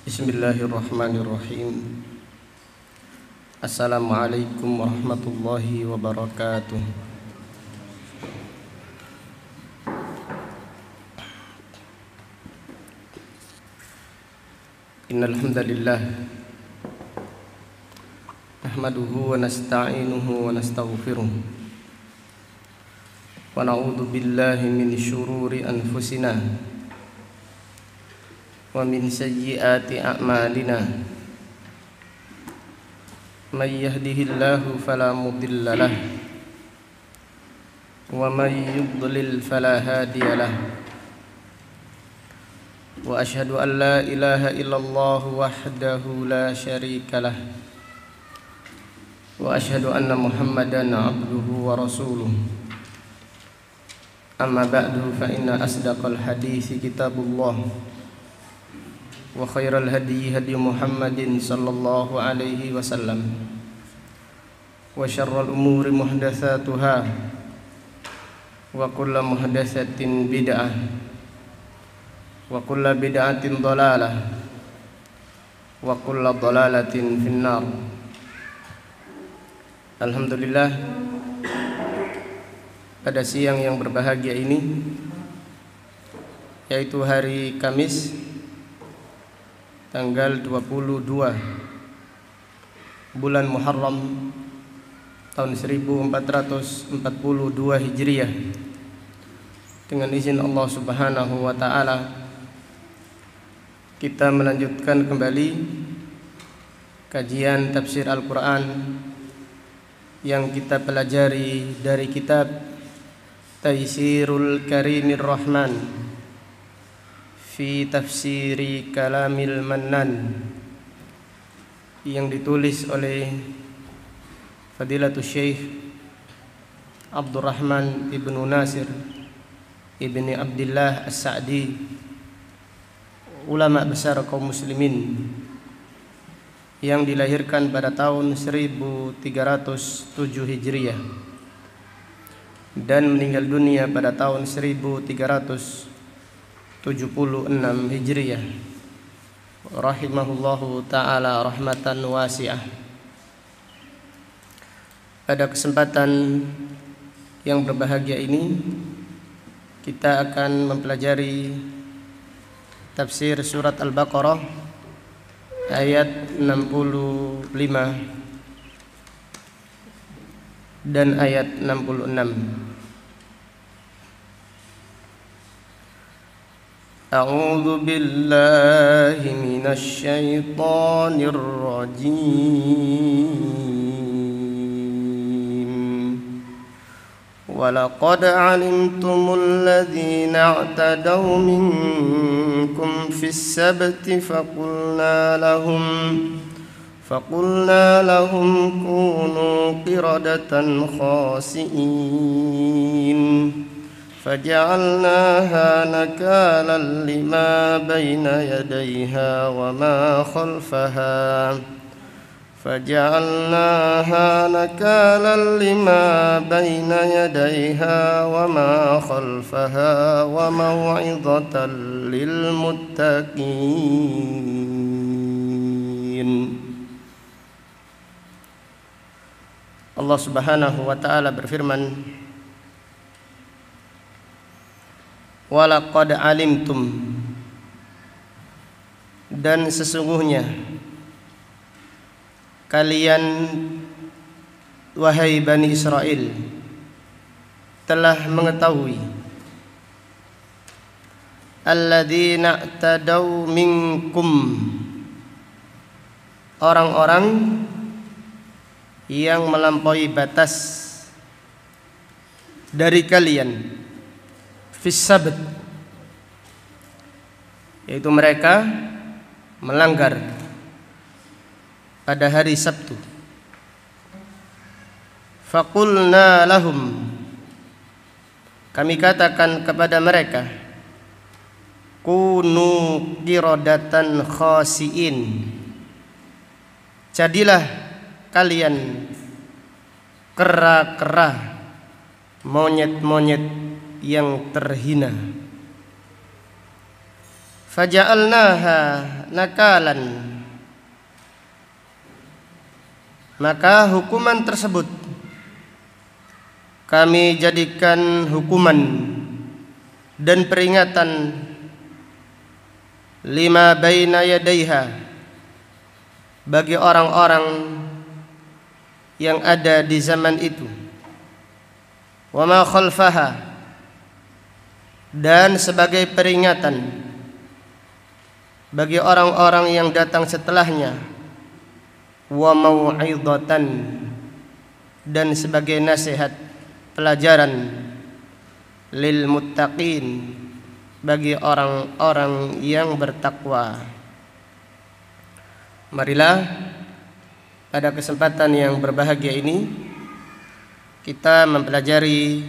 Bismillahirrahmanirrahim. Assalamualaikum warahmatullahi wabarakatuh. Innal hamdalillah nahmaduhu wa nasta'inuhu wa nastaghfiruh wa na'udzu billahi min syururi anfusina wa min sayyiati a'malina. May yahdihillahu fala mudilla lah wa may yudlil fala hadiya lah. Wa asyhadu an la ilaha illallah wahdahu la syarika lah wa asyhadu anna Muhammadan abduhu wa rasuluh. Amma ba'du fa inna asdaqal hadits kitabullah wa khairal hadi hadi Muhammadin sallallahu alaihi wasallam wa syarrul umuri muhdatsatuha wa kullu muhdatsatin bid'ah wa kullu bid'atin dhalalah wa kullu dhalalatin finnar. Alhamdulillah, pada siang yang berbahagia ini, yaitu hari Kamis tanggal 22 bulan Muharram tahun 1442 Hijriah, dengan izin Allah Subhanahu wa taala kita melanjutkan kembali kajian tafsir Al-Qur'an yang kita pelajari dari kitab Taysirul Karimir Rahman fi tafsiri kalamil mannan, yang ditulis oleh Fadilatul Syekh Abdurrahman ibnu Nasir ibni Abdillah As-Sa'di, ulama besar kaum muslimin, yang dilahirkan pada tahun 1307 Hijriah dan meninggal dunia pada tahun 1376 Hijriah, rahimahullahu ta'ala rahmatan wasi'ah. Pada kesempatan yang berbahagia ini kita akan mempelajari tafsir surat Al-Baqarah ayat 65 dan ayat 66. A'udzu billahi minasy syaithanir rajim. Wa laqad 'alimtumul ladzina i'tadaw minkum fis sabti faqulna lahum kunu qiradatan khasi'in فجعلناها نكالا لما بين يديها وما خلفها وموعظة للمتقين. Allah Subhanahu wa taala berfirman, walaqad alimtum, dan sesungguhnya kalian wahai Bani Israel telah mengetahui, alladzina i'tadaw minkum, orang-orang yang melampaui batas dari kalian, fis sabt, yaitu mereka melanggar pada hari Sabtu. Faqulna lahum, kami katakan kepada mereka, kunu qiradatan khasiin, jadilah kalian kera-kera, monyet-monyet yang terhina. faja'alnaha nakalan, maka hukuman tersebut kami jadikan hukuman dan peringatan lima baina yadaiha, bagi orang-orang yang ada di zaman itu, wa ma khalfaha, dan sebagai peringatan bagi orang-orang yang datang setelahnya, wa mau'izatan, dan sebagai nasihat pelajaran lil muttaqin, bagi orang-orang yang bertakwa. Marilah pada kesempatan yang berbahagia ini kita mempelajari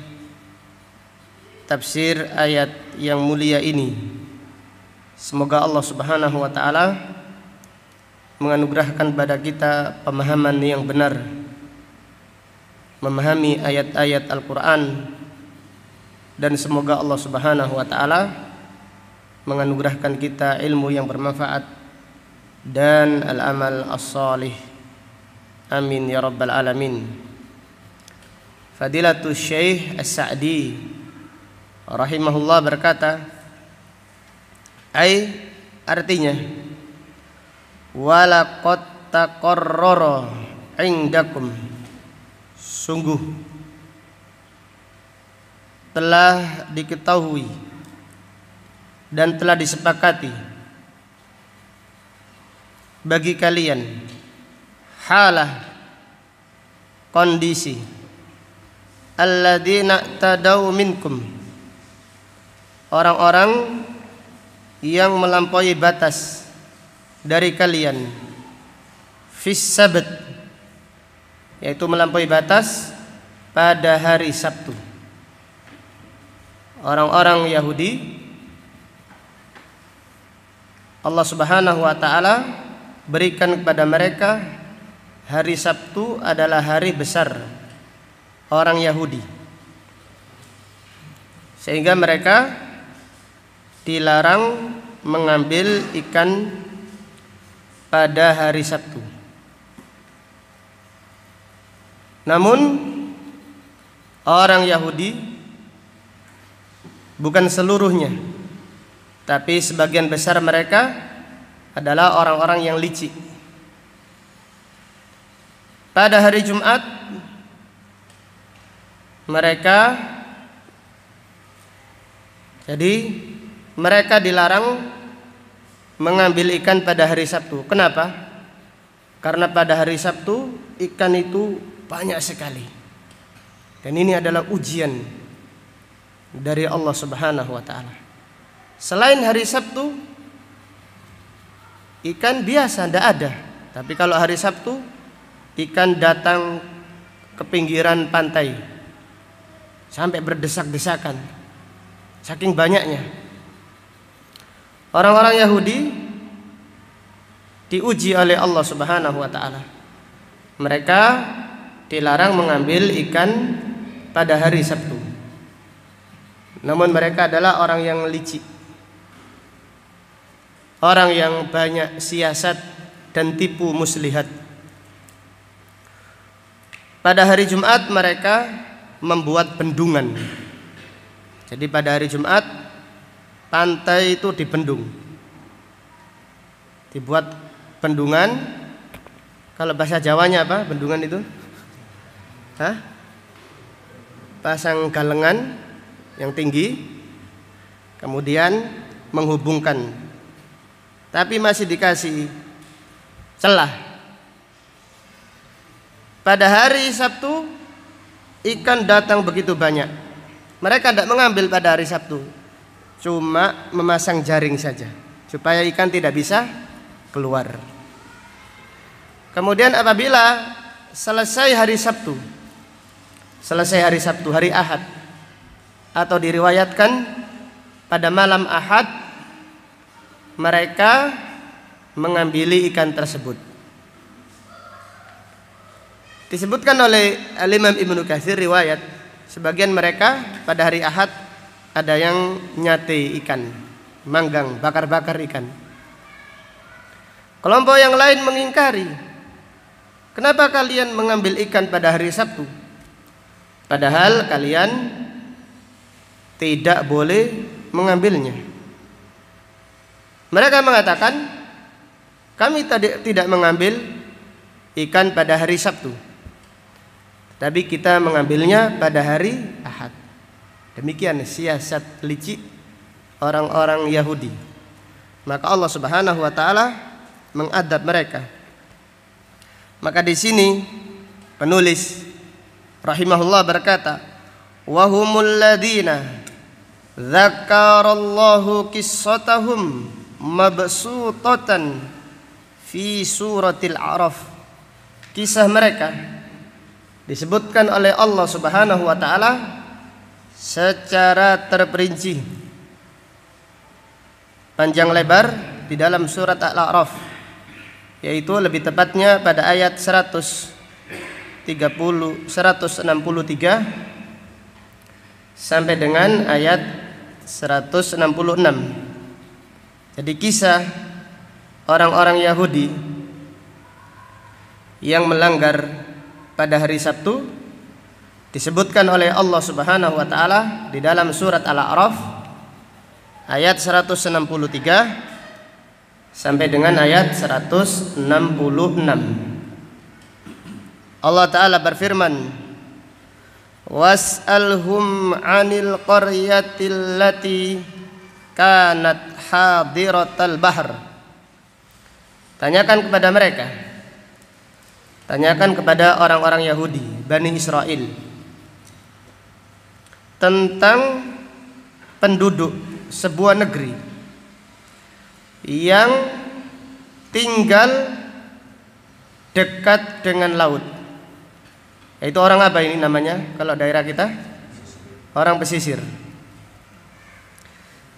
tafsir ayat yang mulia ini. Semoga Allah Subhanahu wa taala menganugerahkan pada kita pemahaman yang benar, memahami ayat-ayat Al-Qur'an, dan semoga Allah Subhanahu wa taala menganugerahkan kita ilmu yang bermanfaat dan al-amal as-salih. Amin ya rabbal alamin. Fadilatul Syekh As-Sa'di rahimahullah berkata, artinya walaqad taqarrara indakum, sungguh telah diketahui dan telah disepakati bagi kalian halah, kondisi alladzina tadau minkum, orang-orang yang melampaui batas dari kalian, fis sabt, yaitu melampaui batas pada hari Sabtu. Orang-orang Yahudi, Allah Subhanahu wa taala berikan kepada mereka hari Sabtu adalah hari besar orang Yahudi, sehingga mereka dilarang mengambil ikan pada hari Sabtu. Namun orang Yahudi, bukan seluruhnya, tapi sebagian besar mereka adalah orang-orang yang licik. Pada hari Jumat mereka dilarang mengambil ikan pada hari Sabtu. Kenapa? Karena pada hari Sabtu ikan itu banyak sekali. Dan ini adalah ujian dari Allah Subhanahu wa taala. Selain hari Sabtu ikan biasa tidak ada, tapi kalau hari Sabtu ikan datang ke pinggiran pantai sampai berdesak-desakan, saking banyaknya. Orang-orang Yahudi diuji oleh Allah Subhanahu wa taala. Mereka dilarang mengambil ikan pada hari Sabtu. Namun mereka adalah orang yang licik, orang yang banyak siasat dan tipu muslihat. Pada hari Jumat mereka membuat bendungan. Jadi pada hari Jumat pantai itu dibendung, dibuat bendungan. Kalau bahasa Jawanya apa bendungan itu? Pasang galengan yang tinggi, kemudian menghubungkan, tapi masih dikasih celah. Pada hari Sabtu ikan datang begitu banyak. Mereka tidak mengambil pada hari Sabtu, cuma memasang jaring saja supaya ikan tidak bisa keluar. Kemudian apabila selesai hari Sabtu, hari Ahad, atau diriwayatkan pada malam Ahad, mereka mengambil ikan tersebut. Disebutkan oleh Al-Imam Ibnu Katsir riwayat, sebagian mereka pada hari Ahad ada yang nyate ikan, manggang, bakar-bakar ikan. Kelompok yang lain mengingkari, kenapa kalian mengambil ikan pada hari Sabtu? Padahal kalian tidak boleh mengambilnya. Mereka mengatakan, kami tidak mengambil ikan pada hari Sabtu, tapi kita mengambilnya pada hari Ahad. Demikian siasat licik orang-orang Yahudi. Maka Allah Subhanahu wa taala mengadab mereka. Maka di sini penulis rahimahullah berkata, wa humul ladina dzakarallahu qissatahum mabsutatan fi suratil A'raf. Kisah mereka disebutkan oleh Allah Subhanahu wa taala secara terperinci panjang lebar di dalam surat Al-A'raf, yaitu lebih tepatnya pada ayat 163 sampai dengan ayat 166. Jadi kisah orang-orang Yahudi yang melanggar pada hari Sabtu disebutkan oleh Allah Subhanahu wa taala di dalam surat Al-A'raf ayat 163 sampai dengan ayat 166. Allah taala berfirman, was'alhum 'anil qaryatil lati kanat hadiratal bahr. Tanyakan kepada mereka, tanyakan kepada orang-orang Yahudi, Bani Israel, tentang penduduk sebuah negeri yang tinggal dekat dengan laut. Yaitu orang apa ini namanya kalau daerah kita? Orang pesisir.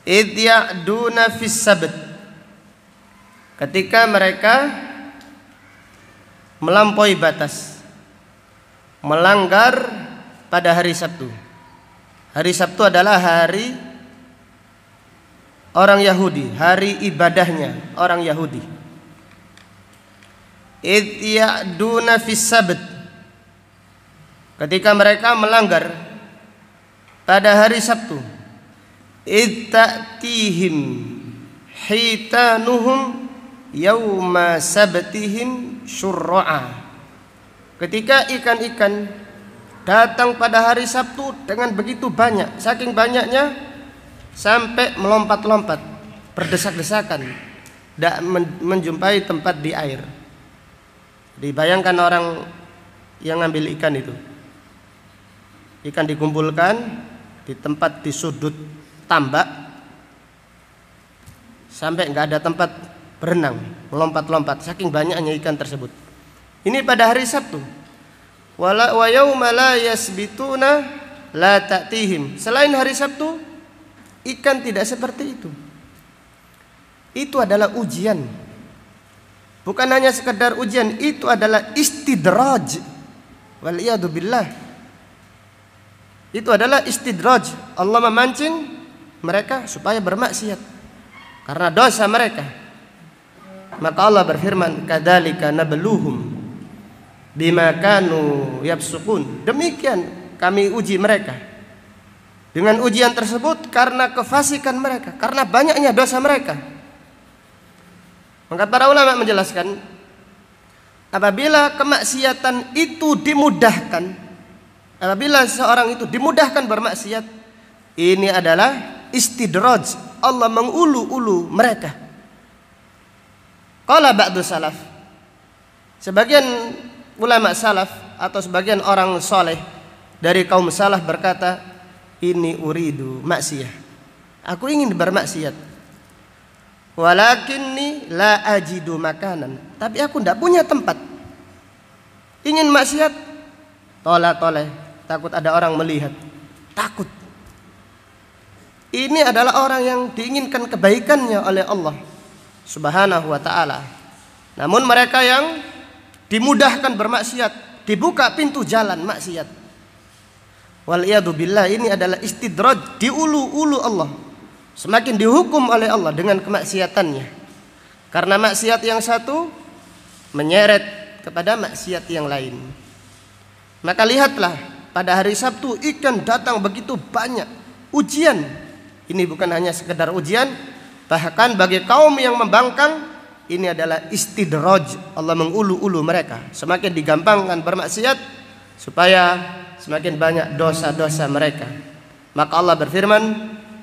Idh ya'duna fis sabt. Ketika mereka melampaui batas, melanggar pada hari Sabtu. Hari Sabtu adalah hari orang Yahudi, hari ibadahnya orang Yahudi. Idh ya'duna fis sabt. Ketika mereka melanggar pada hari Sabtu, idh ta'tihim hitanuhum yauma sabtihim syurra'a. Ketika ikan-ikan datang pada hari Sabtu dengan begitu banyak, saking banyaknya sampai melompat-lompat, berdesak-desakan, tidak menjumpai tempat di air. Dibayangkan orang yang ngambil ikan itu, ikan dikumpulkan di tempat di sudut tambak sampai nggak ada tempat berenang, melompat-lompat saking banyaknya ikan tersebut. Ini pada hari Sabtu. Wa yauma la yasbituna la ta'tihim. Selain hari Sabtu, ikan tidak seperti itu. Itu adalah ujian. Bukan hanya sekedar ujian, itu adalah istidraj. Wal iyadu billah. Itu adalah istidraj. Allah memancing mereka supaya bermaksiat karena dosa mereka. Maka Allah berfirman, kadzalika nabluhum bima kanu yafsukun. Demikian kami uji mereka dengan ujian tersebut karena kefasikan mereka, karena banyaknya dosa mereka. Maka para ulama menjelaskan, apabila kemaksiatan itu dimudahkan, apabila seorang itu dimudahkan bermaksiat, ini adalah istidraj. Allah mengulu-ulu mereka. Qala ba'du salaf, sebagian ulama salaf atau sebagian orang soleh dari kaum salaf berkata, ini uridu maksiyah, aku ingin bermaksiat, walakinni la ajidu makanan, tapi aku tidak punya tempat. Ingin maksiat, toleh, takut ada orang melihat, takut. Ini adalah orang yang diinginkan kebaikannya oleh Allah Subhanahu wa ta'ala. Namun mereka yang dimudahkan bermaksiat, dibuka pintu jalan maksiat. Wal iyadu billah, ini adalah istidraj, diulu-ulu Allah semakin dihukum oleh Allah dengan kemaksiatannya. Karena maksiat yang satu menyeret kepada maksiat yang lain. Maka lihatlah, pada hari Sabtu ikan datang begitu banyak. Ujian. Ini bukan hanya sekedar ujian, bahkan bagi kaum yang membangkang, ini adalah istidraj. Allah mengulu-ulu mereka. Semakin digampangkan bermaksiat, supaya semakin banyak dosa-dosa mereka. Maka Allah berfirman,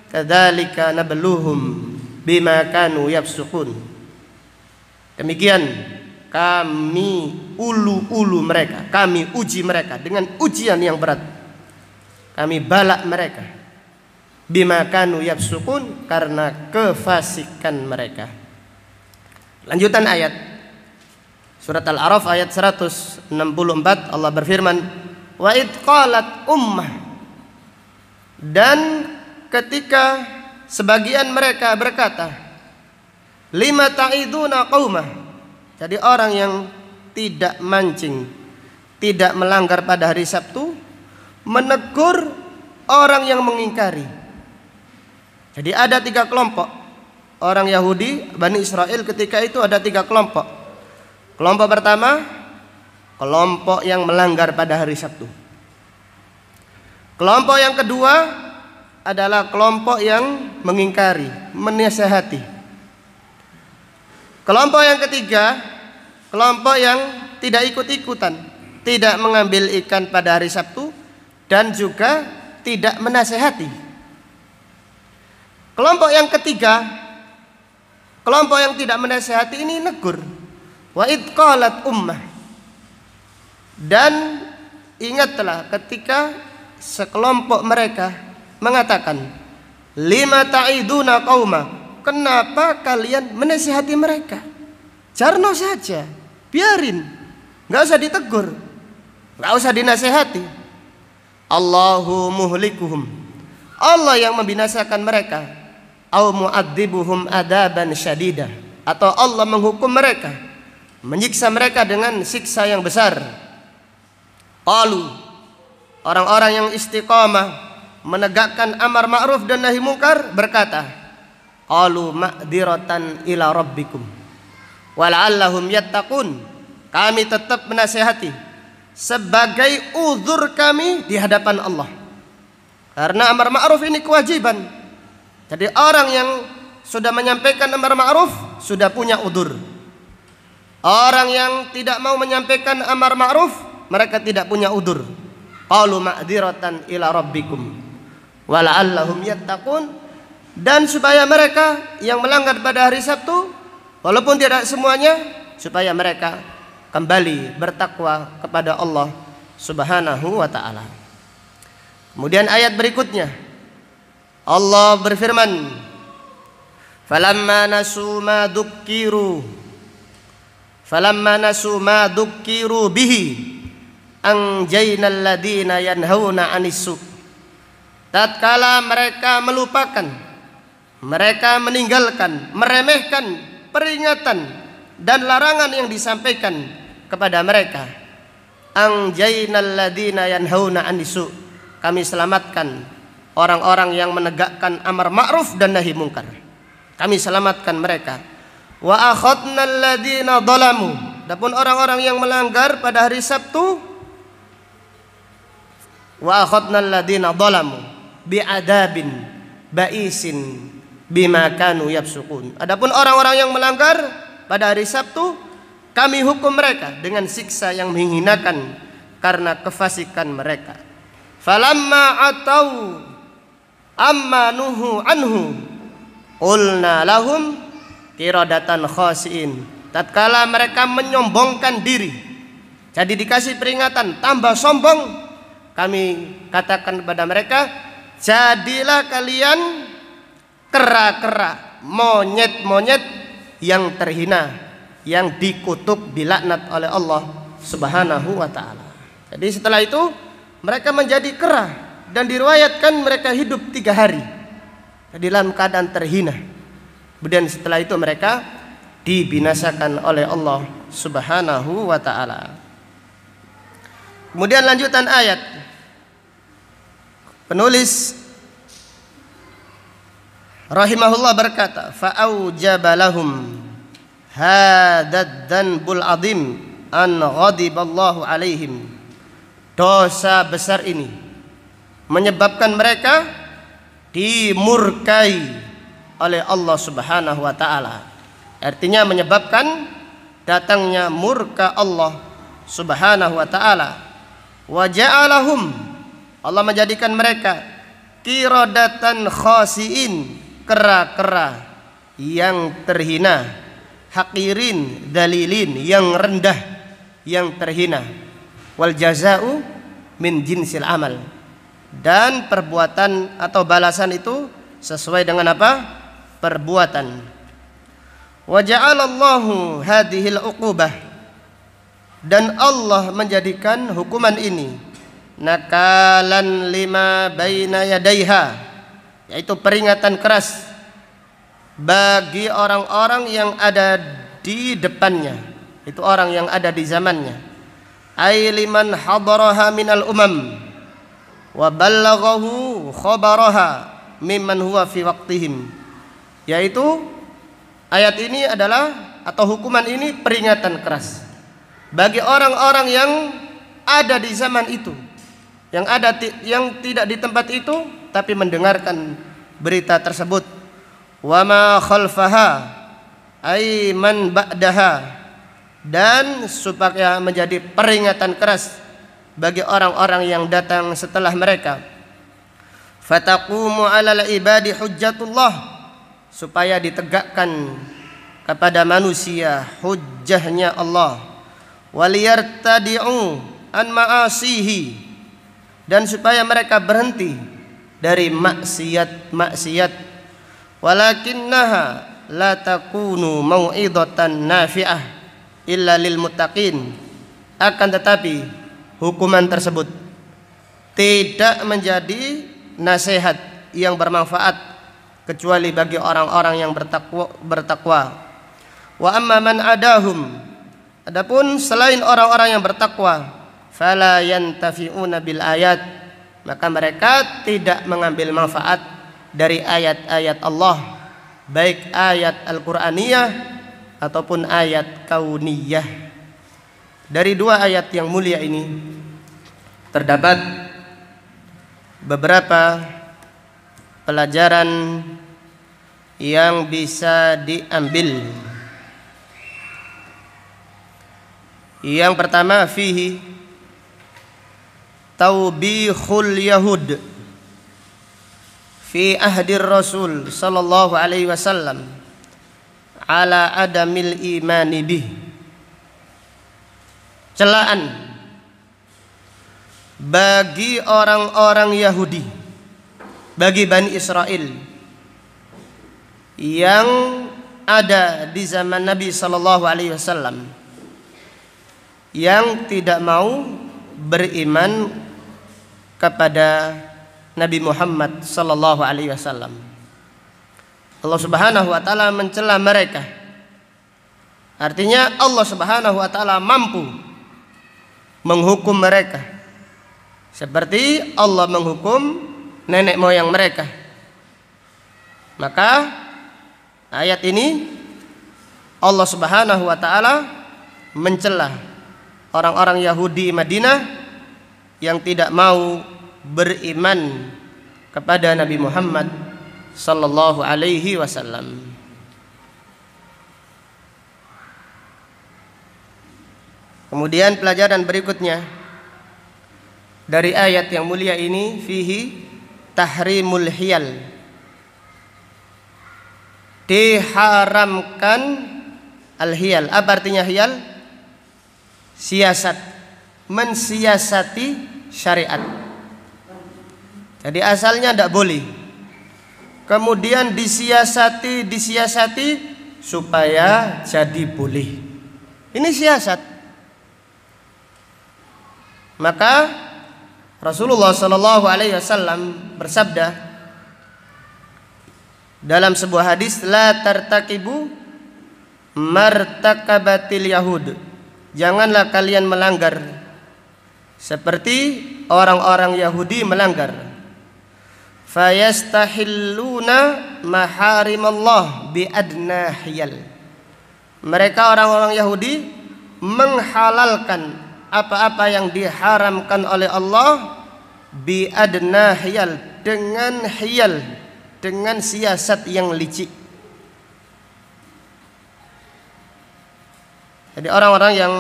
kadzalika nabluhum bima kanu yafsukun. Demikian kami ulu-ulu mereka, kami uji mereka dengan ujian yang berat. Kami balak mereka bima kanu yafsukun, karena kefasikan mereka. Lanjutan ayat surat Al-A'raf ayat 164, Allah berfirman, wa id qalat ummah, dan ketika sebagian mereka berkata, lima ta'iduna qaumah, jadi orang yang tidak mancing, tidak melanggar pada hari Sabtu, menegur orang yang mengingkari. Jadi ada 3 kelompok orang Yahudi, Bani Israel ketika itu ada 3 kelompok. Kelompok pertama, kelompok yang melanggar pada hari Sabtu. Kelompok yang kedua adalah kelompok yang mengingkari, menasihati. Kelompok yang ketiga, kelompok yang tidak ikut-ikutan, tidak mengambil ikan pada hari Sabtu, dan juga tidak menasihati. Kelompok yang ketiga, kelompok yang tidak menasihati ini negur. Wa id qalat ummah. Dan ingatlah ketika sekelompok mereka mengatakan, lima ta'iduna qauma, kenapa kalian menasihati mereka? Jarno saja, biarin, nggak usah ditegur, nggak usah dinasihati. Allahu muhlikuhum, Allah yang membinasakan mereka. Au mu'adzibuhum adaban syadida, atau Allah menghukum mereka, menyiksa mereka dengan siksa yang besar. Qalu, orang-orang yang istiqamah menegakkan amar ma'ruf dan nahi mungkar berkata, qalu ma'dziratan ila rabbikum wala'allahum yattaqun, kami tetap menasihati sebagai uzur kami di hadapan Allah, karena amar ma'ruf ini kewajiban. Jadi orang yang sudah menyampaikan amar ma'ruf sudah punya udzur. Orang yang tidak mau menyampaikan amar ma'ruf, mereka tidak punya udzur. Qalu ma'dziratan ila rabbikum wa la'allahum yattaqun, dan supaya mereka yang melanggar pada hari Sabtu, walaupun tidak semuanya, supaya mereka kembali bertakwa kepada Allah Subhanahu wa taala. Kemudian ayat berikutnya Allah berfirman, falamma nasu ma dzukkiru bihi anjaynal ladina yanhauna 'anis su'. Tatkala mereka melupakan, mereka meninggalkan, meremehkan peringatan dan larangan yang disampaikan kepada mereka, anjaynal ladina yanhauna 'anis su', kami selamatkan orang-orang yang menegakkan amar ma'ruf dan nahi mungkar, kami selamatkan mereka. Wa akhadnal ladina dhalamu, adapun orang-orang yang melanggar pada hari Sabtu, wa akhadnal ladina dhalamu bi'adabin ba'isin bima kanu yafsukun, adapun orang-orang yang melanggar pada hari Sabtu, kami hukum mereka dengan siksa yang menghinakan karena kefasikan mereka. Falamma atau amma nuhu anhu qulna lahum qiradatan khasiin, tatkala mereka menyombongkan diri, jadi dikasih peringatan tambah sombong, kami katakan kepada mereka, jadilah kalian kera-kera, monyet-monyet yang terhina, yang dikutuk, dilaknat oleh Allah Subhanahu wa taala. Jadi setelah itu mereka menjadi kera, dan diriwayatkan mereka hidup 3 hari dalam keadaan terhina. Kemudian setelah itu mereka dibinasakan oleh Allah Subhanahu wa taala. Kemudian lanjutan ayat, penulis rahimahullah berkata, fa'aujaba lahum hadzal dzanbul adzim an ghadiballahu alaihim. Dosa besar ini menyebabkan mereka dimurkai oleh Allah Subhanahu wa taala. Artinya menyebabkan datangnya murka Allah Subhanahu wa taala. Wa ja'alahum, Allah menjadikan mereka qiradatan khasiin, kera-kera yang terhina, haqirin dalilin, yang rendah, yang terhina. Wal jaza'u min jinsil amal, dan perbuatan atau balasan itu sesuai dengan apa? Perbuatan. Wa ja'alallahu hadhil uqubah, dan Allah menjadikan hukuman ini nakalan lima baina yadaiha, yaitu peringatan keras bagi orang-orang yang ada di depannya, itu orang yang ada di zamannya. Ai liman hadaraha minal umam wa ballaghahu khabaraha mimman huwa fi waqtihim, yaitu ayat ini adalah atau hukuman ini peringatan keras bagi orang-orang yang ada di zaman itu, yang tidak di tempat itu tapi mendengarkan berita tersebut. Wa ma khalfaha ay man ba'daha, dan supaya menjadi peringatan keras bagi orang-orang yang datang setelah mereka. Fataqumu 'alal ibadi hujjatullah, supaya ditegakkan kepada manusia hujjahnya Allah. Waliyartadi'u an ma'asihi, dan supaya mereka berhenti dari maksiat-maksiat. Walakinnaha la takunu mau'idatan nafi'ah illa lil muttaqin, akan tetapi hukuman tersebut tidak menjadi nasihat yang bermanfaat kecuali bagi orang-orang yang bertakwa. Wa amma man adahum, adapun selain orang-orang yang bertakwa, fala yantafi'una bil ayat, maka mereka tidak mengambil manfaat dari ayat-ayat Allah, baik ayat Al-Qur'aniyah ataupun ayat kauniyah. Dari dua ayat yang mulia ini terdapat beberapa pelajaran yang bisa diambil. Yang pertama, fihi taubihul yahud fi ahdir Rasul sallallahu alaihi wasallam ala adamil imani bih. Celaan bagi orang-orang Yahudi, bagi Bani Israel yang ada di zaman Nabi sallallahu alaihi wasallam, yang tidak mau beriman kepada Nabi Muhammad sallallahu alaihi wasallam. Allah Subhanahu wa taala mencela mereka. Artinya Allah Subhanahu wa taala mampu menghukum mereka seperti Allah menghukum nenek moyang mereka. Maka ayat ini Allah Subhanahu wa taala mencela orang-orang Yahudi Madinah yang tidak mau beriman kepada Nabi Muhammad sallallahu alaihi wasallam. Kemudian pelajaran berikutnya dari ayat yang mulia ini, fihi tahrimul hiyal, diharamkan al-hiyal. Apa artinya hiyal? Siasat, mensiasati syariat. Jadi asalnya tidak boleh, kemudian disiasati supaya jadi boleh. Ini siasat. Maka Rasulullah sallallahu alaihi wasallam bersabda dalam sebuah hadis, la tartakibu martakabatil yahud, janganlah kalian melanggar seperti orang-orang Yahudi melanggar. fayastahilluna maharimallah biadna hiyal. Mereka orang-orang Yahudi menghalalkan apa-apa yang diharamkan oleh Allah biadna hiyal, dengan hiyal, dengan siasat yang licik. Jadi orang-orang yang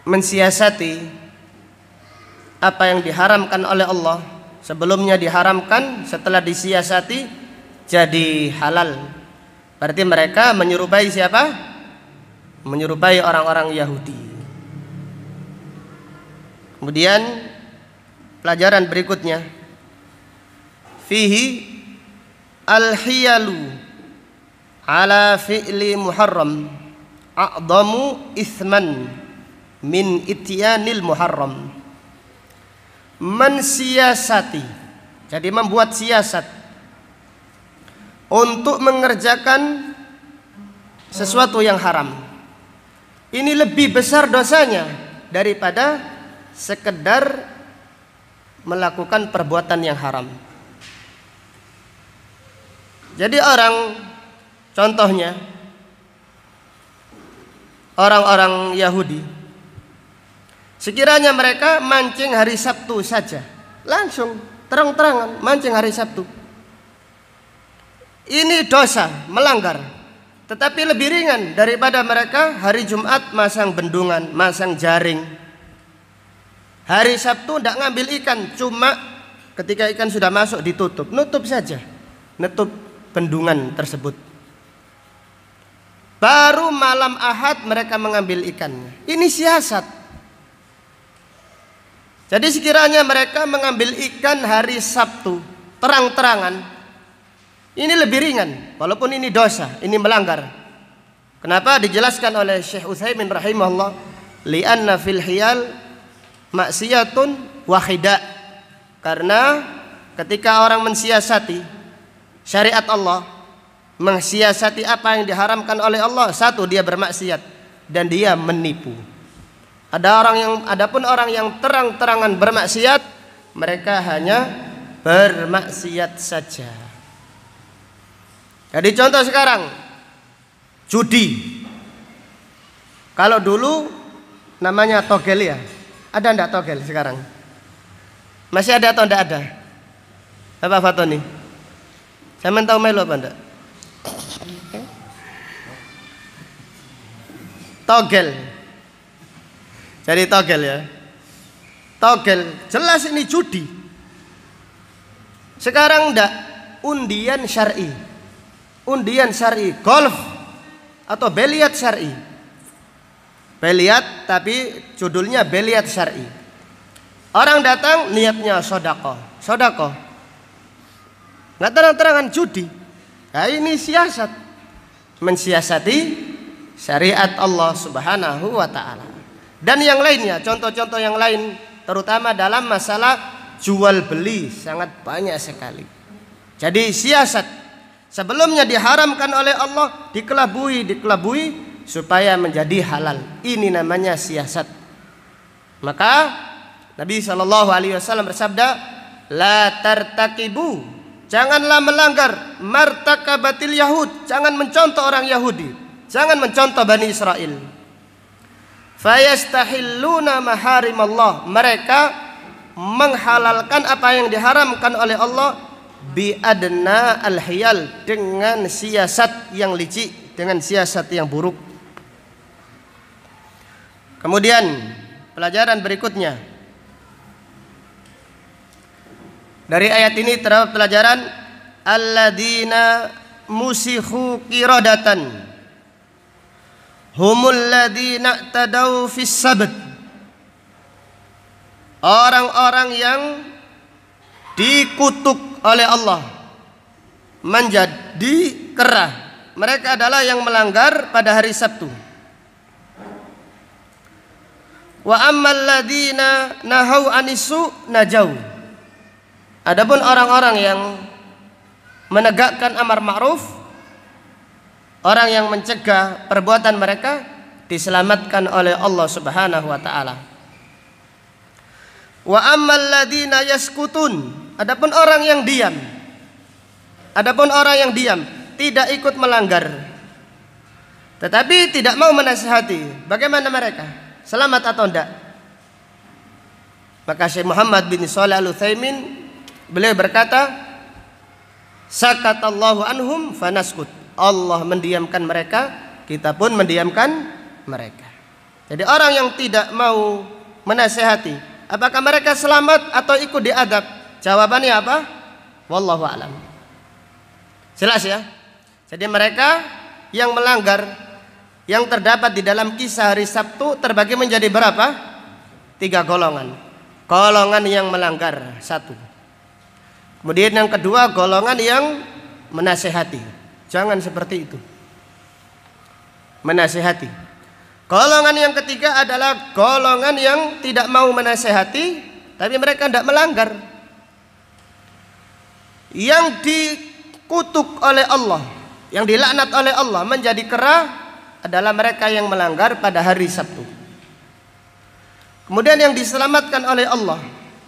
mensiasati apa yang diharamkan oleh Allah, sebelumnya diharamkan, setelah disiasati jadi halal. Berarti mereka menyerupai siapa? Menyerupai orang-orang Yahudi. Kemudian pelajaran berikutnya, fihi al-hiyalu ala fi'li muharram a'zamu ithman min ityanil muharram. Mensiasati, jadi membuat siasat untuk mengerjakan sesuatu yang haram, ini lebih besar dosanya daripada sekedar melakukan perbuatan yang haram. Jadi contohnya orang-orang Yahudi, sekiranya mereka mancing hari Sabtu saja, langsung terang-terangan mancing hari Sabtu, ini dosa, melanggar, tetapi lebih ringan daripada mereka hari Jumat masang bendungan, masang jaring. Hari Sabtu tidak ngambil ikan, cuma ketika ikan sudah masuk ditutup, nutup saja, nutup bendungan tersebut. Baru malam Ahad mereka mengambil ikannya. Ini siasat. Jadi sekiranya mereka mengambil ikan hari Sabtu terang-terangan, ini lebih ringan, walaupun ini dosa, ini melanggar. Kenapa? Dijelaskan oleh Syekh Utsaimin rahimahullah, li'anna fil hiyal maksiyatun wahidah. Karena ketika orang mensiasati syariat Allah, mensiasati apa yang diharamkan oleh Allah, satu, dia bermaksiat dan dia menipu. Adapun orang yang terang-terangan bermaksiat, mereka hanya bermaksiat saja. Jadi contoh sekarang judi. Kalau dulu namanya togel ya. Ada enggak togel sekarang? Masih ada atau enggak ada? Bapak Fatoni. Saya tahu melu apa enggak? Togel. Jadi togel ya. Togel jelas ini judi. Sekarang enggak, undian syar'i. Undian syar'i, golf atau beliat syar'i. Beliat tapi judulnya beliat syar'i. Orang datang niatnya sodako. Nggak terang-terangan judi. Nah, ini siasat, mensiasati syariat Allah Subhanahu wa ta'ala. Dan yang lainnya, contoh-contoh yang lain, terutama dalam masalah jual beli, sangat banyak sekali. Jadi siasat sebelumnya diharamkan oleh Allah, dikelabui supaya menjadi halal. Ini namanya siasat. Maka Nabi SAW bersabda, la tartakibu, janganlah melanggar martakabatil Yahud, jangan mencontoh orang Yahudi, jangan mencontoh Bani Israel. Fayastahilluna maharimallah, mereka menghalalkan apa yang diharamkan oleh Allah biadna al-hiyal, dengan siasat yang licik, dengan siasat yang buruk. Kemudian pelajaran berikutnya dari ayat ini terdapat pelajaran alladzina musikhu qiradatan humul ladzina tadau fis sabt, orang-orang yang dikutuk oleh Allah menjadi kera, mereka adalah yang melanggar pada hari Sabtu. Wa ammal ladzina nahau anisu najau, adapun orang-orang yang menegakkan amar ma'ruf, orang yang mencegah perbuatan mereka, diselamatkan oleh Allah Subhanahu wa ta'ala. Wa ammal ladzina yaskutun, adapun orang yang diam. Adapun orang yang diam, tidak ikut melanggar, tetapi tidak mau menasihati, bagaimana mereka? Selamat atau tidak? Maka Syekh Muhammad bin Shalih Al-Utsaimin beliau berkata, sakatallahu anhum fanaskut. Allah mendiamkan mereka, kita pun mendiamkan mereka. Jadi orang yang tidak mau menasihati, apakah mereka selamat atau ikut diadab? Jawabannya apa? Wallahu a'lam. Jelas ya? Jadi mereka yang melanggar, yang terdapat di dalam kisah hari Sabtu terbagi menjadi berapa? 3 golongan. Golongan yang melanggar, 1. Kemudian yang kedua, golongan yang menasihati. Jangan seperti itu, menasihati. Golongan yang ketiga adalah golongan yang tidak mau menasihati, tapi mereka tidak melanggar. Yang dikutuk oleh Allah, yang dilaknat oleh Allah menjadi kera adalah mereka yang melanggar pada hari Sabtu. Kemudian yang diselamatkan oleh Allah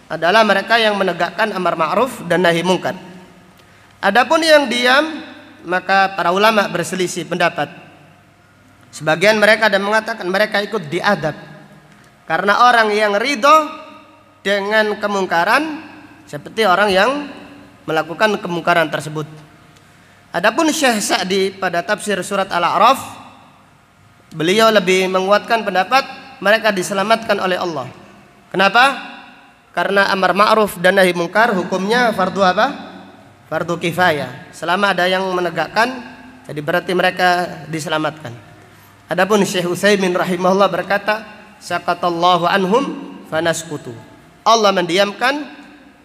adalah mereka yang menegakkan amar ma'ruf dan nahi mungkar. Adapun yang diam, maka para ulama berselisih pendapat. Sebagian mereka ada mengatakan mereka ikut diadab, karena orang yang ridho dengan kemungkaran seperti orang yang melakukan kemungkaran tersebut. Adapun Syekh Sa'di pada tafsir surat Al-A'raf, beliau lebih menguatkan pendapat mereka diselamatkan oleh Allah. Kenapa? Karena amar ma'ruf dan nahi mungkar hukumnya fardu apa? Fardu kifayah. Selama ada yang menegakkan, jadi berarti mereka diselamatkan. Adapun Syekh Utsaimin rahimahullah berkata, sakatallahu anhum fanaskutu. Allah mendiamkan,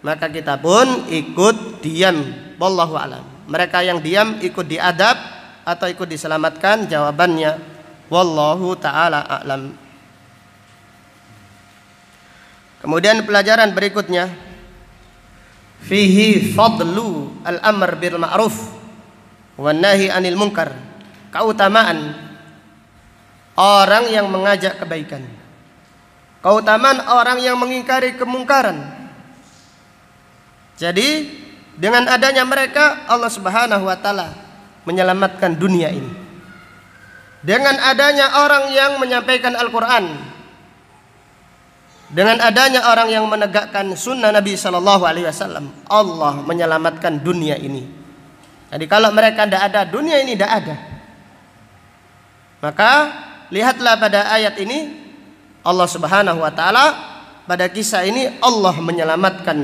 maka kita pun ikut diam. Wallahu a'lam. Mereka yang diam ikut diadab atau ikut diselamatkan? Jawabannya wallahu taala a'lam. Kemudian pelajaran berikutnya, fihi fadlu al-amr bil ma'ruf wan nahi 'anil munkar. Keutamaan orang yang mengajak kebaikan, keutamaan orang yang mengingkari kemungkaran. Jadi dengan adanya mereka Allah Subhanahu wa taala menyelamatkan dunia ini. Dengan adanya orang yang menyampaikan Al-Qur'an, dengan adanya orang yang menegakkan sunnah Nabi Sallallahu Alaihi Wasallam, Allah menyelamatkan dunia ini. Jadi kalau mereka tidak ada, dunia ini tidak ada. Maka lihatlah pada ayat ini, Allah Subhanahu Wa Taala pada kisah ini Allah menyelamatkan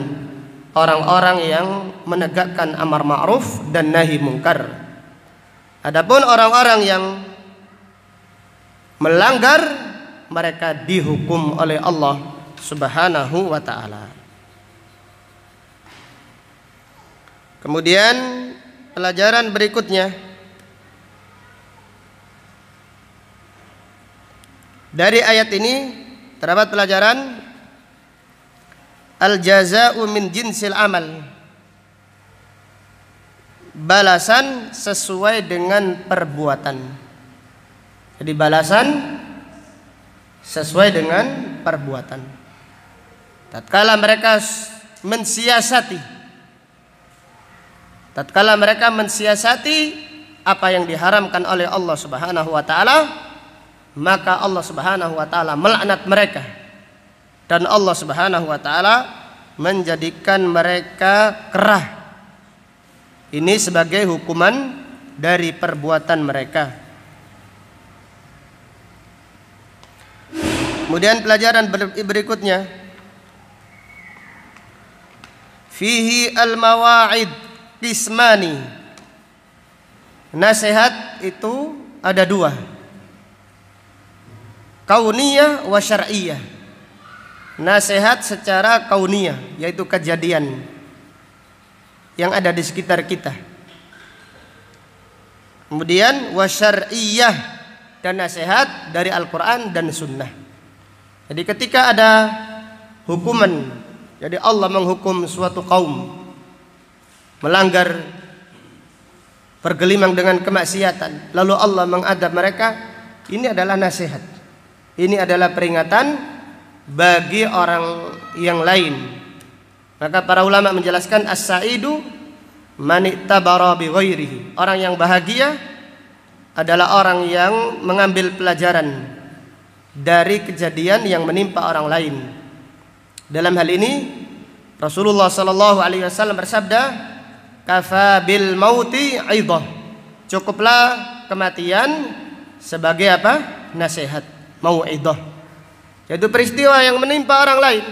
orang-orang yang menegakkan amar ma'ruf dan nahi mungkar. Adapun orang-orang yang melanggar, mereka dihukum oleh Allah Subhanahu wa ta'ala. Kemudian pelajaran berikutnya, dari ayat ini terdapat pelajaran al-jaza'u min jinsil amal. Balasan sesuai dengan perbuatan. Jadi balasan sesuai dengan perbuatan. Tatkala mereka mensiasati, apa yang diharamkan oleh Allah Subhanahu wa taala, maka Allah Subhanahu wa taala melaknat mereka dan Allah Subhanahu wa taala menjadikan mereka kerah. Ini sebagai hukuman dari perbuatan mereka. Kemudian pelajaran berikutnya, fihi al-mawa'id qismani. Nasihat itu ada 2, kauniyah wa syar'iyah. Nasihat secara kauniyah, yaitu kejadian yang ada di sekitar kita. Kemudian wa syar'iyah, dan nasihat dari Al-Quran dan Sunnah. Jadi ketika ada hukuman, jadi Allah menghukum suatu kaum melanggar, bergelimang dengan kemaksiatan, lalu Allah mengadab mereka, ini adalah nasihat, ini adalah peringatan bagi orang yang lain. Maka para ulama menjelaskan as-sa'idu man ittabara bi ghairihi. Orang yang bahagia adalah orang yang mengambil pelajaran dari kejadian yang menimpa orang lain. Dalam hal ini Rasulullah sallallahu alaihi wasallam bersabda, "Kafa bil mauti 'idhah." Cukuplah kematian sebagai apa? Nasihat, mau'idhah. Yaitu peristiwa yang menimpa orang lain.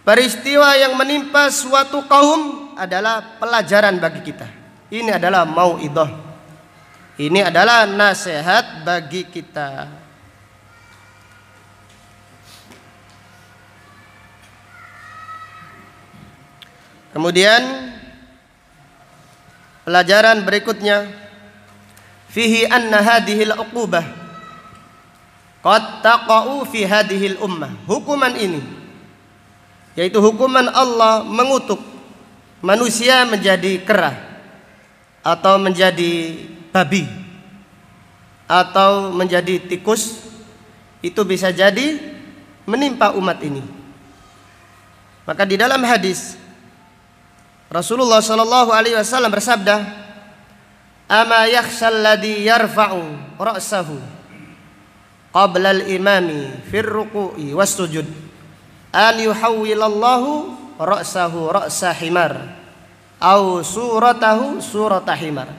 Peristiwa yang menimpa suatu kaum adalah pelajaran bagi kita. Ini adalah mau'idhah. Ini adalah nasihat bagi kita. Kemudian pelajaran berikutnya, fihi anna hadhil uqubah qad taqa'u fi hadhil ummah. Hukuman ini, yaitu hukuman Allah mengutuk manusia menjadi kera atau menjadi babi atau menjadi tikus, itu bisa jadi menimpa umat ini. Maka di dalam hadis Rasulullah sallallahu alaihi wasallam bersabda, "Ama yakhshal ladzi yarfa'u ra'sahu qabla al-imami fir ruku'i was sujud an yuhawwilallahu ra'sahu ra'sa himar au suratahu surata himar."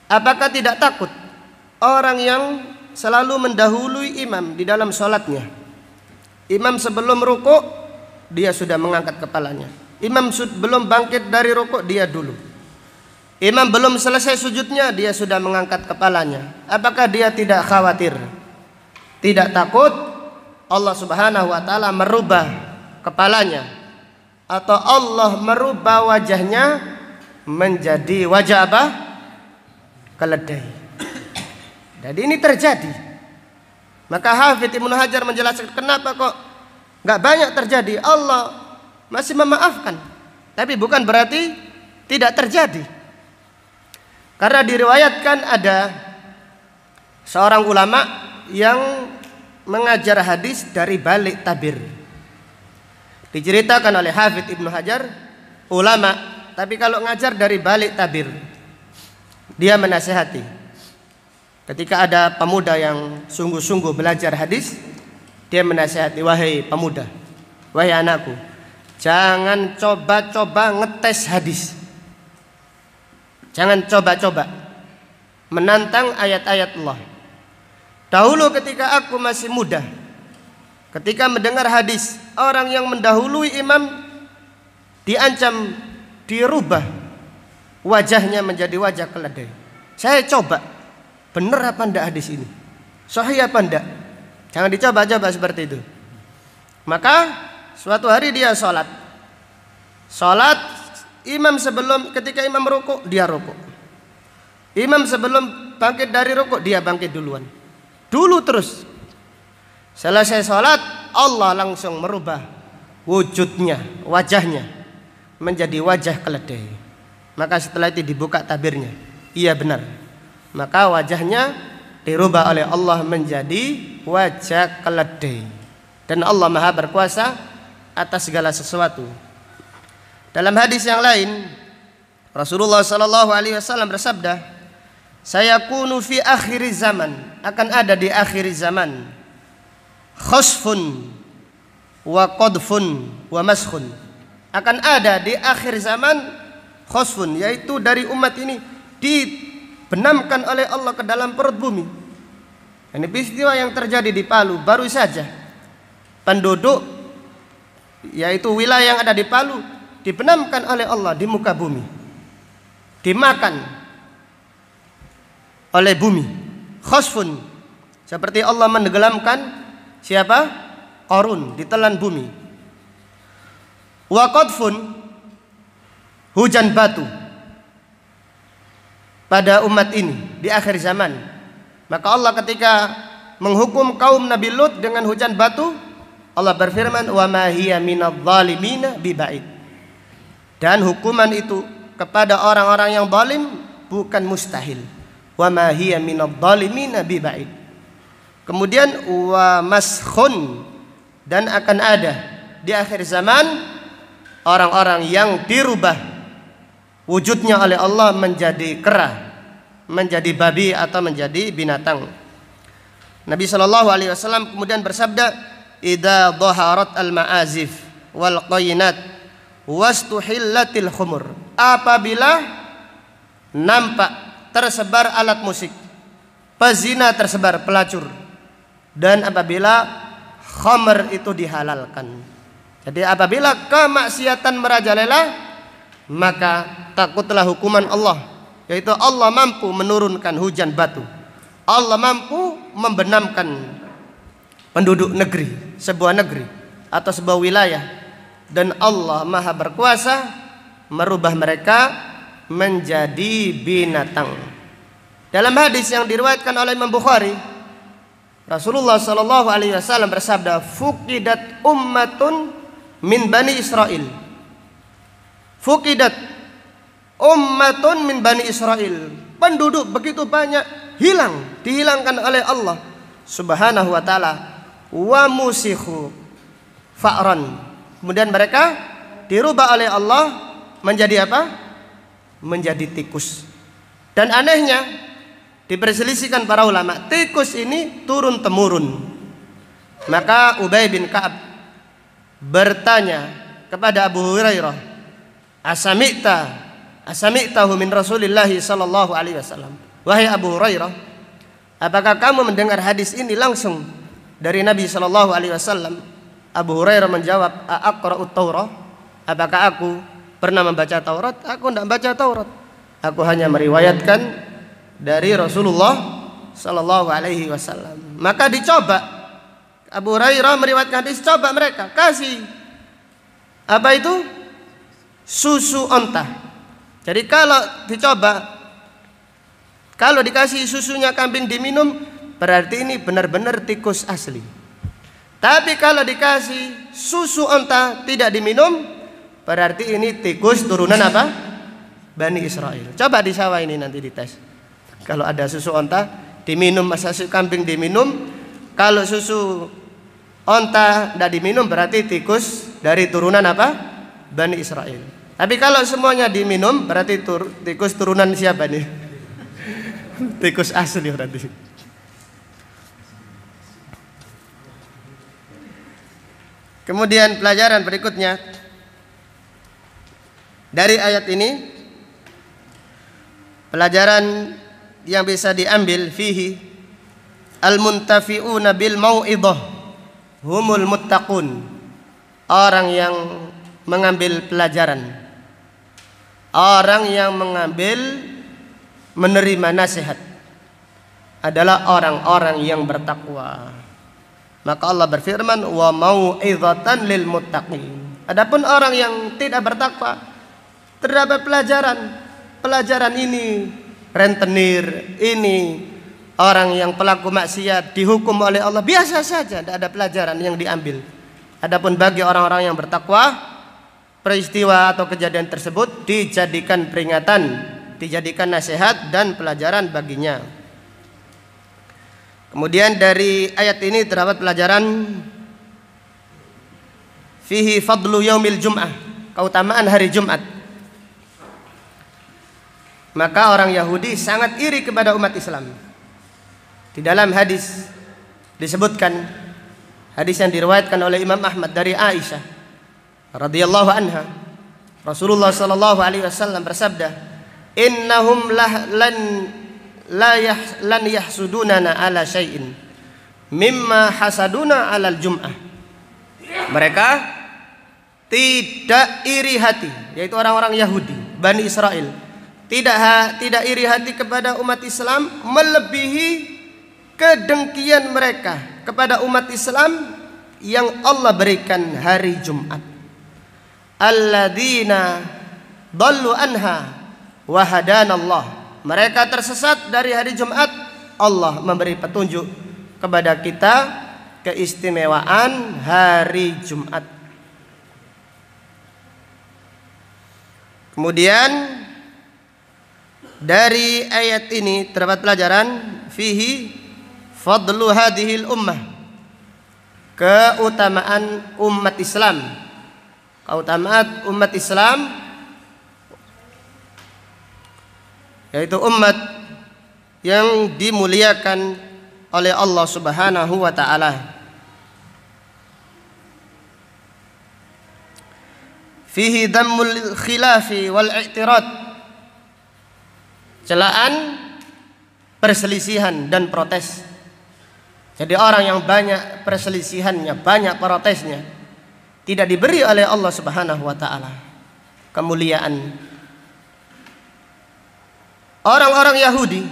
Apakah tidak takut orang yang selalu mendahului imam di dalam sholatnya? Imam sebelum rukuk dia sudah mengangkat kepalanya. Imam belum bangkit dari rukuk dia dulu. Imam belum selesai sujudnya dia sudah mengangkat kepalanya. Apakah dia tidak khawatir, tidak takut Allah Subhanahu wa taala merubah kepalanya atau Allah merubah wajahnya menjadi wajah apa? Keledai. Jadi ini terjadi. Maka Hafidz Ibnu Hajar menjelaskan kenapa kok enggak banyak terjadi. Allah masih memaafkan, tapi bukan berarti tidak terjadi. Karena diriwayatkan ada seorang ulama yang mengajar hadis dari balik tabir. Diceritakan oleh Hafidz Ibnu Hajar, ulama, tapi kalau ngajar dari balik tabir. Dia menasihati. Ketika ada pemuda yang sungguh-sungguh belajar hadis, dia menasihati, "Wahai pemuda, wahai anakku, jangan coba-coba ngetes hadis. Jangan coba-coba menantang ayat-ayat Allah. Dahulu ketika aku masih muda, ketika mendengar hadis, orang yang mendahului imam diancam dirubah wajahnya menjadi wajah keledai. Saya coba, benar apa enggak hadis ini? Sahih apa enggak? Jangan dicoba-coba seperti itu." Maka suatu hari dia sholat, imam sebelum, ketika imam rukuk dia rukuk, imam sebelum bangkit dari rukuk dia bangkit duluan, dulu terus. Selesai sholat Allah langsung merubah wujudnya, wajahnya menjadi wajah keledai. Maka setelah itu dibuka tabirnya, iya benar. Maka wajahnya dirubah oleh Allah menjadi wajah keledai. Dan Allah Maha berkuasa atas segala sesuatu. Dalam hadis yang lain Rasulullah sallallahu alaihi wasallam bersabda, "Sayakunu fi akhir zaman," akan ada di akhir zaman, khasfun wa qadfun wa maskhun. Akan ada di akhir zaman khasfun, yaitu dari umat ini dibenamkan oleh Allah ke dalam perut bumi. Ini peristiwa yang terjadi di Palu baru saja. Penduduk, yaitu wilayah yang ada di Palu, dibenamkan oleh Allah di muka bumi, dimakan oleh bumi. Khasfun, seperti Allah menenggelamkan siapa? Qarun, ditelan bumi. Wa qadfun, hujan batu pada umat ini di akhir zaman. Maka Allah ketika menghukum kaum Nabi Lut dengan hujan batu, Allah berfirman, "Wa ma hiya minadh dhalimina biba'id." Dan hukuman itu kepada orang-orang yang zalim bukan mustahil. Wa ma hiya minadh dhalimina biba'id. Kemudian wa maskhun, dan akan ada di akhir zaman orang-orang yang dirubah wujudnya oleh Allah menjadi kera, menjadi babi atau menjadi binatang. Nabi sallallahu alaihi wasallam kemudian bersabda, "Idza dhaharat al-ma'azif wal qainat wastuhillatil khumur." Apabila nampak tersebar alat musik, pezina tersebar, pelacur, dan apabila khamr itu dihalalkan. Jadi apabila kemaksiatan merajalela, maka takutlah hukuman Allah, yaitu Allah mampu menurunkan hujan batu, Allah mampu membenamkan penduduk negeri, sebuah negeri atau sebuah wilayah, dan Allah maha berkuasa merubah mereka menjadi binatang. Dalam hadis yang diriwayatkan oleh Imam Bukhari, Rasulullah sallallahu alaihi wasallam bersabda, "Fuqidat ummatun min bani Israel." Fuqidat ummatun min bani Israel. Penduduk begitu banyak hilang, dihilangkan oleh Allah Subhanahu wa taala. Wa musikhu fa'ran. Kemudian mereka dirubah oleh Allah menjadi apa? Menjadi tikus. Dan anehnya diperselisihkan para ulama, tikus ini turun temurun. Maka Ubay bin Ka'ab bertanya kepada Abu Hurairah, Asami'tahu min Rasulillah sallallahu alaihi wasallam. Wahai Abu Hurairah, apakah kamu mendengar hadis ini langsung dari Nabi sallallahu alaihi wasallam? Abu Hurairah menjawab, "Aqra'ut Taurah?" Apakah aku pernah membaca Taurat? Aku tidak membaca Taurat. Aku hanya meriwayatkan dari Rasulullah sallallahu alaihi wasallam. Maka dicoba, Abu Hurairah meriwayatkan hadis, coba mereka kasih apa itu? Susu onta. Jadi kalau dicoba, kalau dikasih susunya kambing diminum, berarti ini benar-benar tikus asli. Tapi kalau dikasih susu onta tidak diminum, berarti ini tikus turunan apa? Bani Israel. Coba di sawah ini nanti dites. Kalau ada susu onta diminum, masa susu kambing diminum. Kalau susu onta tidak diminum, berarti tikus dari turunan apa? Bani Israel. Tapi kalau semuanya diminum, berarti tikus turunan siapa nih? Tikus asli berarti. Kemudian pelajaran berikutnya dari ayat ini, pelajaran yang bisa diambil fihi al-muntafi'una bil mau'idhah humul muttaqun. Orang yang mengambil pelajaran, orang yang menerima nasihat adalah orang-orang yang bertakwa. Maka Allah berfirman, wa mau'izatan lil muttaqin. Adapun orang yang tidak bertakwa, terdapat pelajaran ini rentenir, ini orang yang pelaku maksiat dihukum oleh Allah, biasa saja, tidak ada pelajaran yang diambil. Adapun bagi orang-orang yang bertakwa, peristiwa atau kejadian tersebut dijadikan peringatan, dijadikan nasihat dan pelajaran baginya. Kemudian dari ayat ini terdapat pelajaran fihi fadlu yaumil jum'ah, keutamaan hari Jumat. Maka orang Yahudi sangat iri kepada umat Islam. Di dalam hadis disebutkan, hadis yang diriwayatkan oleh Imam Ahmad dari Aisyah radhiyallahu anha, Rasulullah sallallahu alaihi wasallam bersabda, "Innahum lan yahsudunana ala syai'in mimma hasaduna alal jum'ah." Mereka tidak iri hati, yaitu orang-orang Yahudi, Bani Israel, tidak iri hati kepada umat Islam melebihi kedengkian mereka kepada umat Islam yang Allah berikan hari Jumat. Alladzina dallu anha wa hadanallah. Mereka tersesat dari hari Jumat, Allah memberi petunjuk kepada kita keistimewaan hari Jumat. Kemudian dari ayat ini terdapat pelajaran fihi fadlu hadhil ummah, keutamaan umat Islam. Keutamaan umat Islam yaitu umat yang dimuliakan oleh Allah Subhanahu wa taala. Fihi dammul khilafi wal i'tirad. Celaan, perselisihan dan protes. Jadi orang yang banyak perselisihannya, banyak protesnya, tidak diberi oleh Allah Subhanahu wa taala kemuliaan. Orang-orang Yahudi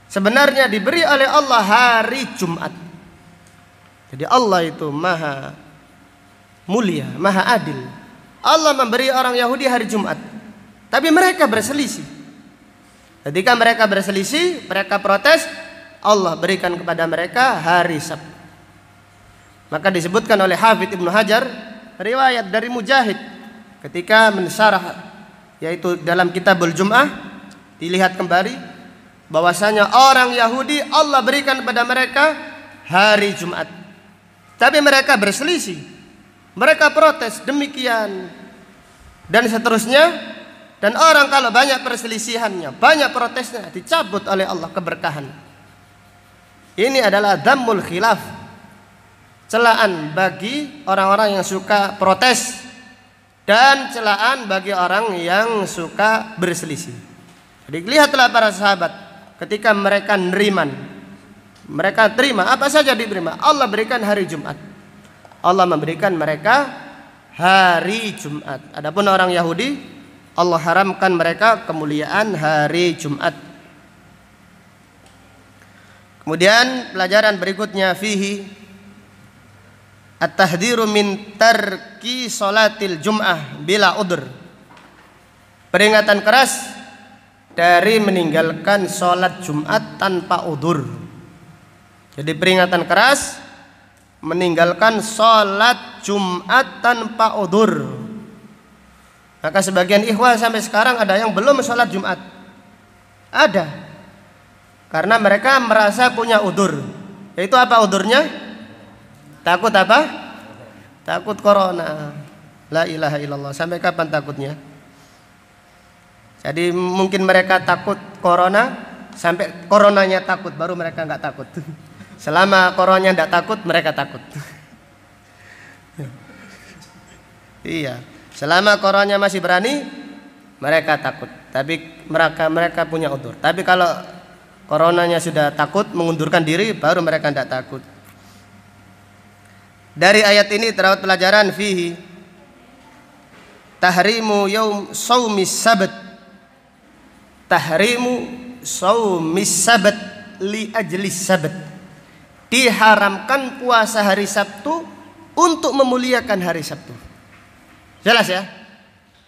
sebenarnya diberi oleh Allah hari Jumat. Jadi Allah itu maha mulia, maha adil. Allah memberi orang Yahudi hari Jumat, tapi mereka berselisih. Ketika mereka berselisih, mereka protes, Allah berikan kepada mereka hari Sabtu. Maka disebutkan oleh Hafidz Ibnu Hajar riwayat dari Mujahid ketika mensyarah, yaitu dalam Kitabul Jum'ah, dilihat kembali bahwasanya orang Yahudi Allah berikan kepada mereka hari Jumat, tapi mereka berselisih, mereka protes demikian dan seterusnya. Dan orang kalau banyak perselisihannya, banyak protesnya, dicabut oleh Allah keberkahan. Ini adalah dhammul khilaf, celaan bagi orang-orang yang suka protes dan celaan bagi orang yang suka berselisih. Jadi lihatlah para sahabat ketika mereka neriman, mereka terima apa saja diterima. Allah berikan hari Jumat, Allah memberikan mereka hari Jumat. Adapun orang Yahudi, Allah haramkan mereka kemuliaan hari Jumat. Kemudian pelajaran berikutnya, fihi at-tahdhiru min tarki salatil jum'ah bila udhr. Peringatan keras dari meninggalkan salat Jumat tanpa udhur. Jadi peringatan keras meninggalkan salat Jumat tanpa udhur. Maka sebagian ikhwah sampai sekarang ada yang belum sholat Jumat. Ada. Karena mereka merasa punya udzur. Yaitu apa udzurnya? Takut apa? Takut corona. La ilaha illallah. Sampai kapan takutnya? Jadi mungkin mereka takut corona, sampai coronanya takut baru mereka nggak takut. Selama coronanya nggak takut, mereka takut. Iya. Selama coronanya masih berani, mereka takut. Tapi mereka punya udzur. Tapi kalau coronanya sudah takut, mengundurkan diri, baru mereka tidak takut. Dari ayat ini terdapat pelajaran, fihi tahrimu yaum saumis sabat. Tahrimu saumis sabat li ajlis sabat. Diharamkan puasa hari Sabtu untuk memuliakan hari Sabtu. Jelas ya?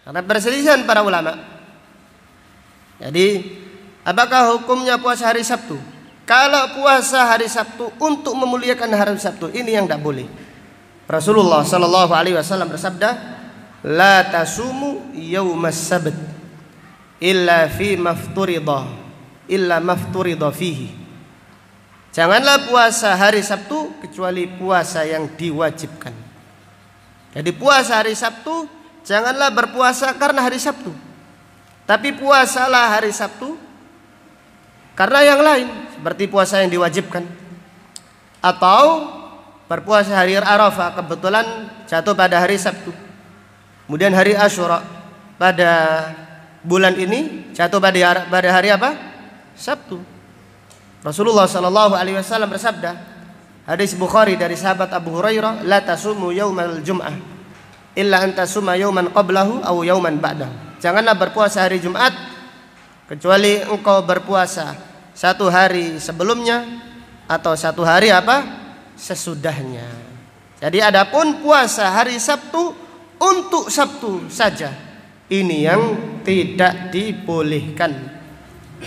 Karena perselisihan para ulama. Jadi, apakah hukumnya puasa hari Sabtu? Kalau puasa hari Sabtu untuk memuliakan hari Sabtu, ini yang tidak boleh. Rasulullah sallallahu alaihi wasallam bersabda, "La tasumu yaumas sabt illa fi mafturida fihi." Janganlah puasa hari Sabtu kecuali puasa yang diwajibkan. Jadi puasa hari Sabtu, janganlah berpuasa karena hari Sabtu, tapi puasalah hari Sabtu karena yang lain, seperti puasa yang diwajibkan. Atau berpuasa hari Arafah, kebetulan jatuh pada hari Sabtu. Kemudian hari Asyura pada bulan ini jatuh pada hari apa? Sabtu. Rasulullah sallallahu alaihi wasallam bersabda, hadis Bukhari dari sahabat Abu Hurairah, la tasumu yaumal jum'ah illa an tasuma yauman qablahu aw yauman ba'dahu. Janganlah berpuasa hari Jumat kecuali engkau berpuasa satu hari sebelumnya atau satu hari apa? Sesudahnya. Jadi adapun puasa hari Sabtu untuk Sabtu saja, ini yang tidak dibolehkan.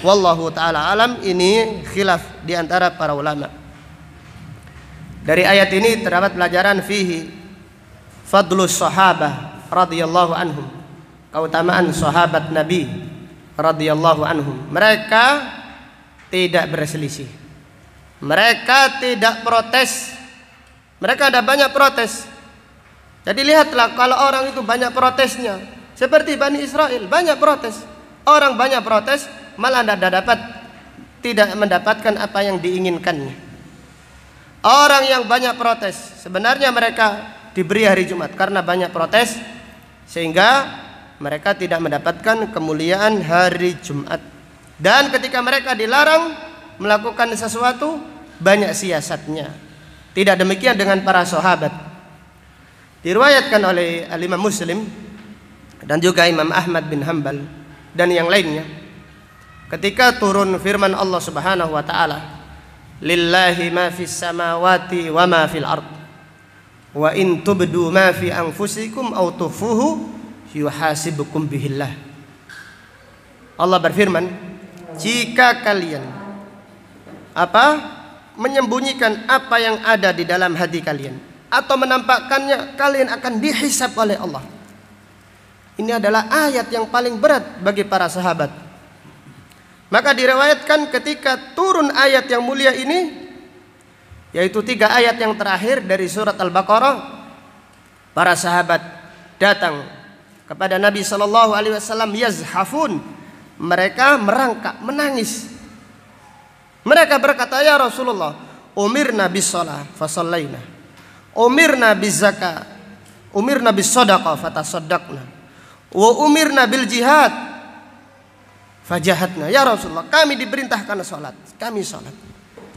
Wallahu ta'ala alam. Ini khilaf di antara para ulama. Dari ayat ini terdapat pelajaran, fihi fadlus sahabah radhiyallahu anhum, keutamaan sahabat Nabi radhiyallahu anhum. Mereka tidak berselisih, mereka tidak protes, Mereka ada banyak protes. Jadi lihatlah kalau orang itu banyak protesnya, seperti Bani Israel banyak protes. Orang banyak protes malah tidak mendapatkan apa yang diinginkannya. Orang yang banyak protes sebenarnya mereka diberi hari Jumat karena banyak protes sehingga mereka tidak mendapatkan kemuliaan hari Jumat. Dan ketika mereka dilarang melakukan sesuatu banyak siasatnya. Tidak demikian dengan para sahabat. Diriwayatkan oleh Imam Muslim dan juga Imam Ahmad bin Hanbal dan yang lainnya, ketika turun firman Allah Subhanahu wa taala, "Lillahi ma fis samawati wa ma fil ard. Wa in tubdu ma fi anfusikum aw tukhfuhu yuhasibukum bihillah." Allah berfirman, jika kalian menyembunyikan apa yang ada di dalam hati kalian atau menampakkannya, kalian akan dihisab oleh Allah. Ini adalah ayat yang paling berat bagi para sahabat. Maka diriwayatkan ketika turun ayat yang mulia ini, yaitu 3 ayat yang terakhir dari surat Al-Baqarah, para sahabat datang kepada Nabi sallallahu alaihi wasallam yazhafun, mereka merangkak menangis. Mereka berkata, "Ya Rasulullah, umirna bis shalah fa shallaina, umirna biz zakah, umirna bis shadaqah fa tasaddaqna, wa umirna bil jihad fajahadna." Ya Rasulullah, kami diperintahkan salat, kami salat.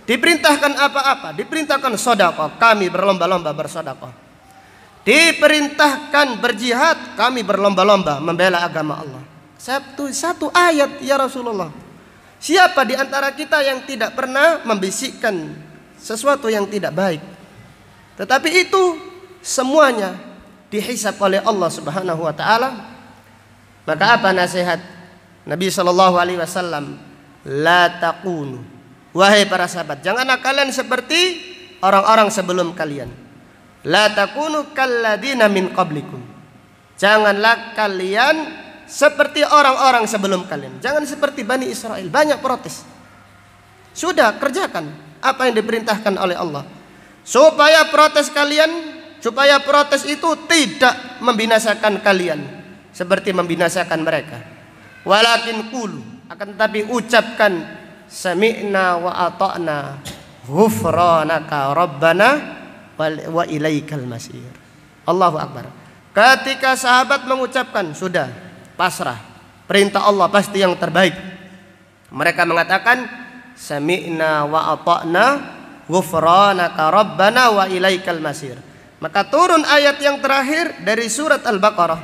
Diperintahkan apa-apa, diperintahkan sedekah, kami berlomba-lomba bersedekah. Diperintahkan berjihad, kami berlomba-lomba membela agama Allah. Satu ayat ya Rasulullah. Siapa di antara kita yang tidak pernah membisikkan sesuatu yang tidak baik? Tetapi itu semuanya dihisab oleh Allah Subhanahu wa taala. Maka apa nasihat Nabi sallallahu alaihi wasallam? La taqunu, wahai para sahabat, janganlah kalian seperti orang-orang sebelum kalian. La takunu kalladina min qablikum, janganlah kalian seperti orang-orang sebelum kalian. Jangan seperti Bani Israel, banyak protes. Sudah, kerjakan apa yang diperintahkan oleh Allah, supaya protes itu tidak membinasakan kalian seperti membinasakan mereka. Walakin qulu, akan tetapi ucapkan, sami'na wa ata'na ghufranaka rabbana wa ilaikal masir. Allahu akbar. Ketika sahabat mengucapkan, sudah pasrah, perintah Allah pasti yang terbaik, mereka mengatakan, sami'na wa ata'na ghufranaka rabbana wa ilaikal masir. Maka turun ayat yang terakhir dari surat Al-Baqarah.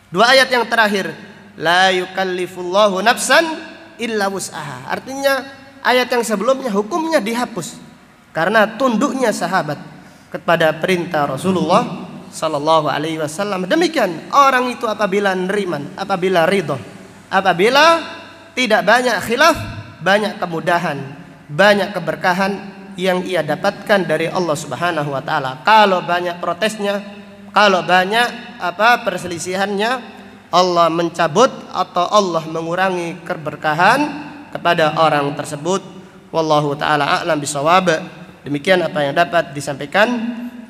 2 ayat yang terakhir, la yukallifullahu nafsan illa wus'aha. Artinya ayat yang sebelumnya hukumnya dihapus karena tunduknya sahabat kepada perintah Rasulullah sallallahu alaihi wasallam. Demikian orang itu apabila neriman, apabila ridho, apabila tidak banyak khilaf, banyak kemudahan, banyak keberkahan yang ia dapatkan dari Allah Subhanahu wa taala. Kalau banyak protesnya, kalau banyak perselisihannya, Allah mencabut atau Allah mengurangi keberkahan kepada orang tersebut. Wallahu taala a'lam bishawab. Demikian apa yang dapat disampaikan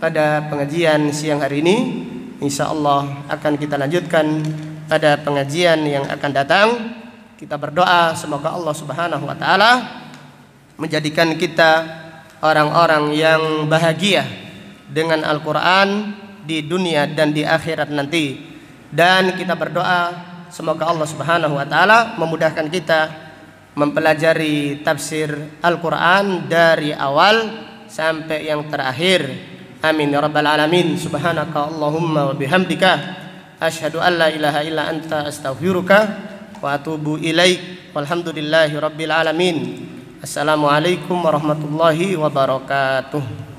pada pengajian siang hari ini. Insyaallah akan kita lanjutkan pada pengajian yang akan datang. Kita berdoa semoga Allah Subhanahu wa taala menjadikan kita orang-orang yang bahagia dengan Al-Qur'an di dunia dan di akhirat nanti. Dan kita berdoa semoga Allah Subhanahu wa taala memudahkan kita mempelajari tafsir Al-Qur'an dari awal sampai yang terakhir. Amin ya rabbal alamin. Subhanaka Allahumma wa bihamdika asyhadu an la ilaha illa anta astaghfiruka wa atubu ilaik. Walhamdulillahi rabbil alamin. Assalamualaikum warahmatullahi wabarakatuh.